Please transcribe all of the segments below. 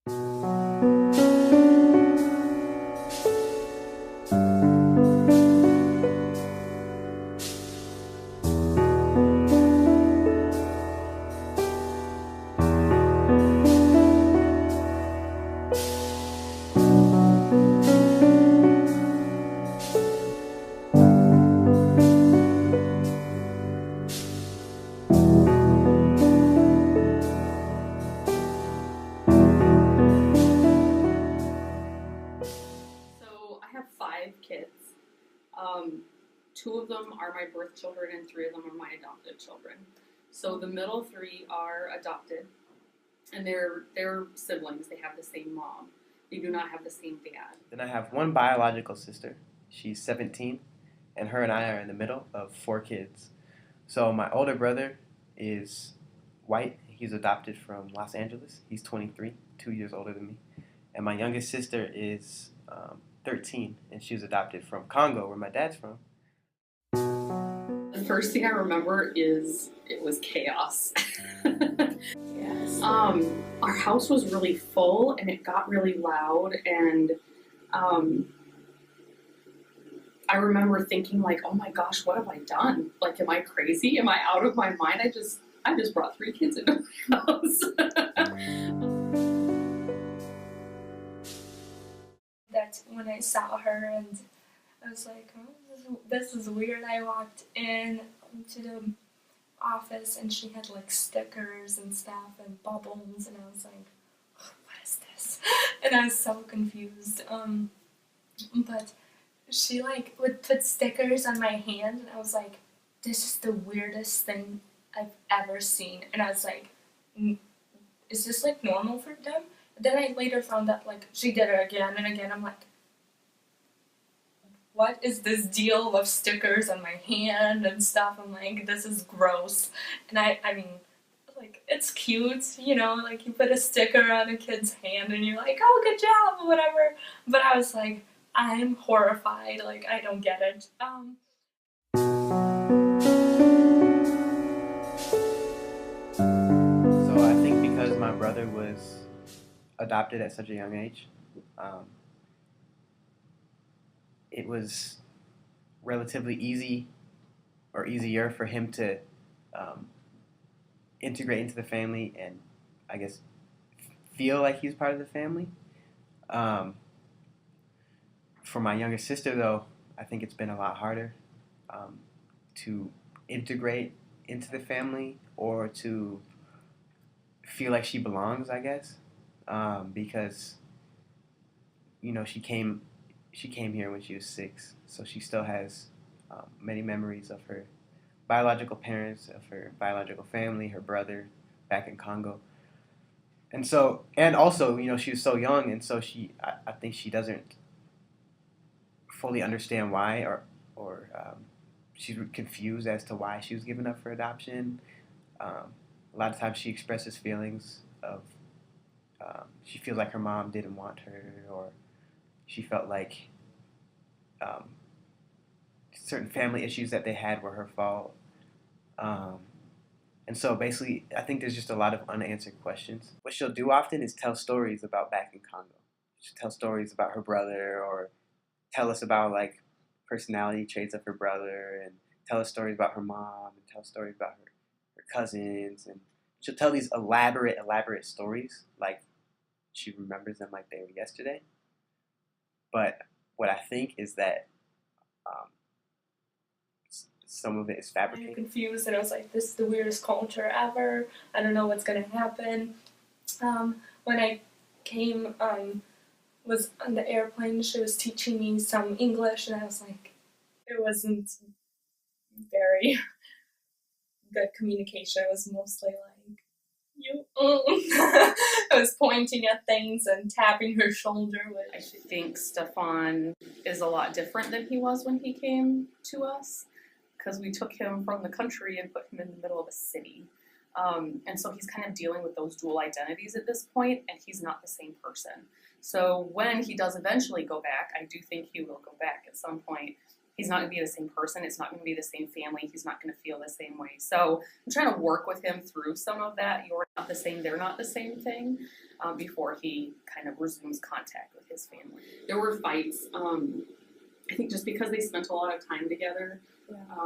So I have 5 kids. Um, 2 of them are my birth children, and 3 of them are my adopted children. So the middle 3 are adopted, and they're siblings. They have the same mom. They do not have the same dad. Then I have one biological sister. She's 17, and her and I are in the middle of 4 kids. So my older brother is white. He's adopted from Los Angeles. He's 23, 2 years older than me. And my youngest sister is 13, and she was adopted from Congo, where my dad's from. The first thing I remember is it was chaos. Yes. Our house was really full, and it got really loud, and I remember thinking, like, oh my gosh, what have I done? Like, am I crazy? Am I out of my mind? I just brought 3 kids into my house. That's when I saw her, and I was like, oh, this is weird. I walked in to the office, and she had like stickers and stuff and bubbles, and I was like, what is this? And I was so confused. But she like would put stickers on my hand, and I was like, this is the weirdest thing I've ever seen. And I was like, is this like normal for them? Then I later found out like she did it again and again. I'm like, what is this deal with stickers on my hand and stuff? I'm like, this is gross. And I mean, like, it's cute, you know, like you put a sticker on a kid's hand and you're like, oh, good job, or whatever. But I was like, I'm horrified, like, I don't get it. So I think because my brother was adopted at such a young age, it was relatively easy or easier for him to integrate into the family and, I guess, feel like he's part of the family. For my younger sister, though, I think it's been a lot harder to integrate into the family or to feel like she belongs, I guess, because she came here when she was 6, so she still has many memories of her biological parents, of her biological family, her brother back in Congo, and also she was so young, and so I think she doesn't fully understand why, or she's confused as to why she was given up for adoption. A lot of times she expresses feelings of she feels like her mom didn't want her, or she felt like certain family issues that they had were her fault. And so basically, I think there's just a lot of unanswered questions. What she'll do often is tell stories about back in Congo. She'll tell stories about her brother, or tell us about like personality traits of her brother, and tell us stories about her mom, and tell stories about her cousins, and she'll tell these elaborate stories like she remembers them like they were yesterday. But what I think is that some of it is fabricated. I'm confused, and I was like, this is the weirdest culture ever. I don't know what's gonna happen. When I came, was on the airplane, she was teaching me some English, and I was like, it wasn't very good communication. It was mostly like, you. I was pointing at things and tapping her shoulder. I think Stefan is a lot different than he was when he came to us, because we took him from the country and put him in the middle of a city. And so he's kind of dealing with those dual identities at this point, and he's not the same person. So when he does eventually go back, I do think he will go back at some point. he's not going to be the same person. It's not going to be the same family. He's not going to feel the same way. So I'm trying to work with him through some of that. You're not the same, they're not the same thing, before he kind of resumes contact with his family. There were fights, I think just because they spent a lot of time together.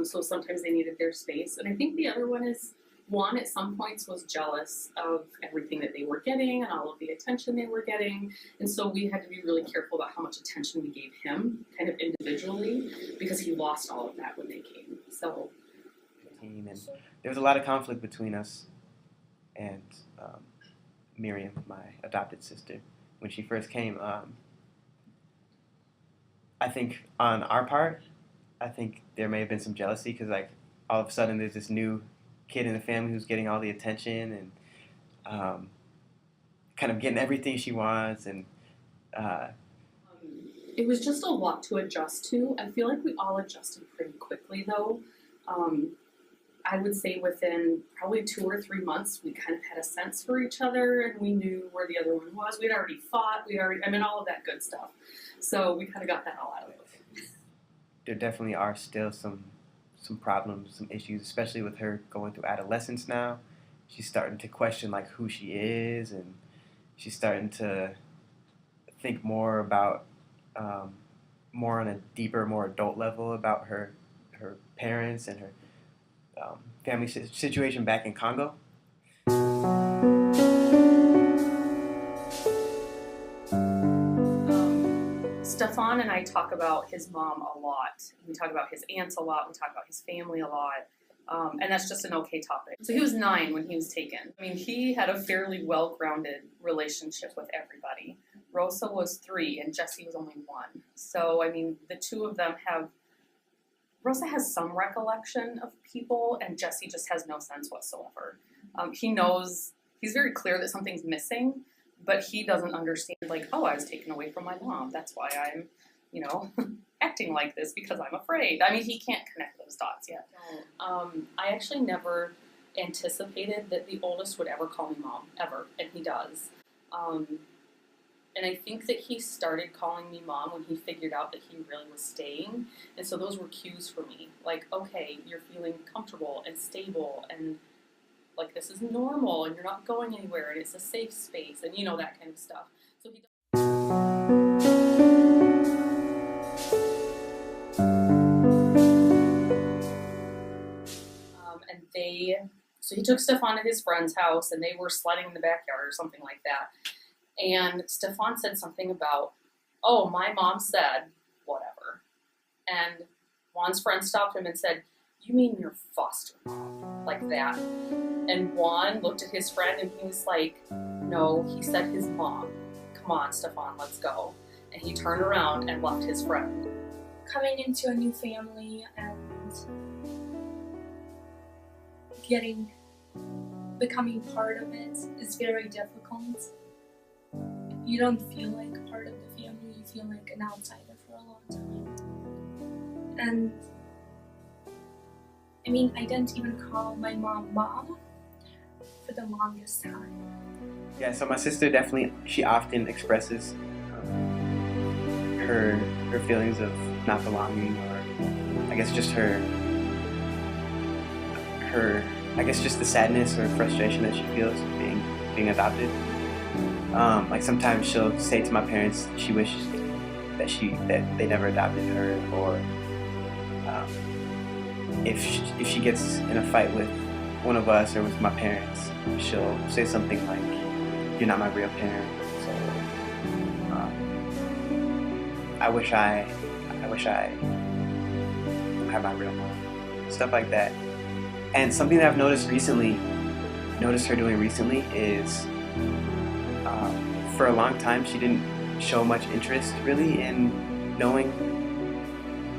So sometimes they needed their space. And I think the other one is, one at some points was jealous of everything that they were getting and all of the attention they were getting. And so we had to be really careful about how much attention we gave him kind of individually, because he lost all of that when they came. So And there was a lot of conflict between us and Miriam, my adopted sister, when she first came. I think on our part, I think there may have been some jealousy because, like, all of a sudden there's this new kid in the family who's getting all the attention and kind of getting everything she wants. And it was just a lot to adjust to. I feel like we all adjusted pretty quickly, though. I would say within probably 2 or 3 months, we kind of had a sense for each other, and we knew where the other one was. We'd already fought. All of that good stuff. So we kind of got that all out of it. there definitely are still some problems, some issues, especially with her going through adolescence now. She's starting to question, like, who she is, and she's starting to think more about, more on a deeper, more adult level about her parents and her family situation back in Congo. Stefan and I talk about his mom a lot. We talk about his aunts a lot. We talk about his family a lot. And that's just an okay topic. So he was 9 when he was taken. I mean, he had a fairly well-grounded relationship with everybody. Rosa was 3 and Jesse was only 1. So, I mean, the two of them Rosa has some recollection of people, and Jesse just has no sense whatsoever. He knows, he's very clear that something's missing, but he doesn't understand, like, oh, I was taken away from my mom. That's why I'm, acting like this, because I'm afraid. I mean, he can't connect those dots yet. I actually never anticipated that the oldest would ever call me mom, ever, and he does. And I think that he started calling me mom when he figured out that he really was staying. And so those were cues for me. Like, okay, you're feeling comfortable and stable and, like, this is normal and you're not going anywhere and it's a safe space and, that kind of stuff. So he So he took Stefan to his friend's house and they were sledding in the backyard or something like that. And Stefan said something about, oh, my mom said whatever. And Juan's friend stopped him and said, you mean your foster mom? Like that. And Juan looked at his friend and he was like, no, he said his mom. Come on, Stefan, let's go. And he turned around and left his friend. Coming into a new family and becoming part of it is very difficult. You don't feel like part of the family, you feel like an outsider for a long time. And I mean, I didn't even call my mom for the longest time. Yeah, so my sister definitely, she often expresses her feelings of not belonging, or I guess just just the sadness or frustration that she feels being adopted. Like sometimes she'll say to my parents she wishes that they never adopted her, or if she gets in a fight with one of us or with my parents, she'll say something like, "You're not my real parent." So I wish I had my real mom. Stuff like that. And something that I've noticed her doing recently is, for a long time she didn't show much interest really in knowing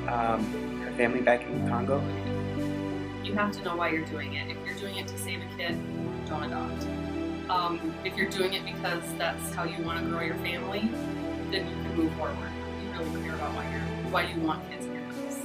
her family back in Congo. You have to know why you're doing it. If you're doing it to save a kid, don't adopt. If you're doing it because that's how you want to grow your family, then you can move forward. You really care about why you want kids in your house.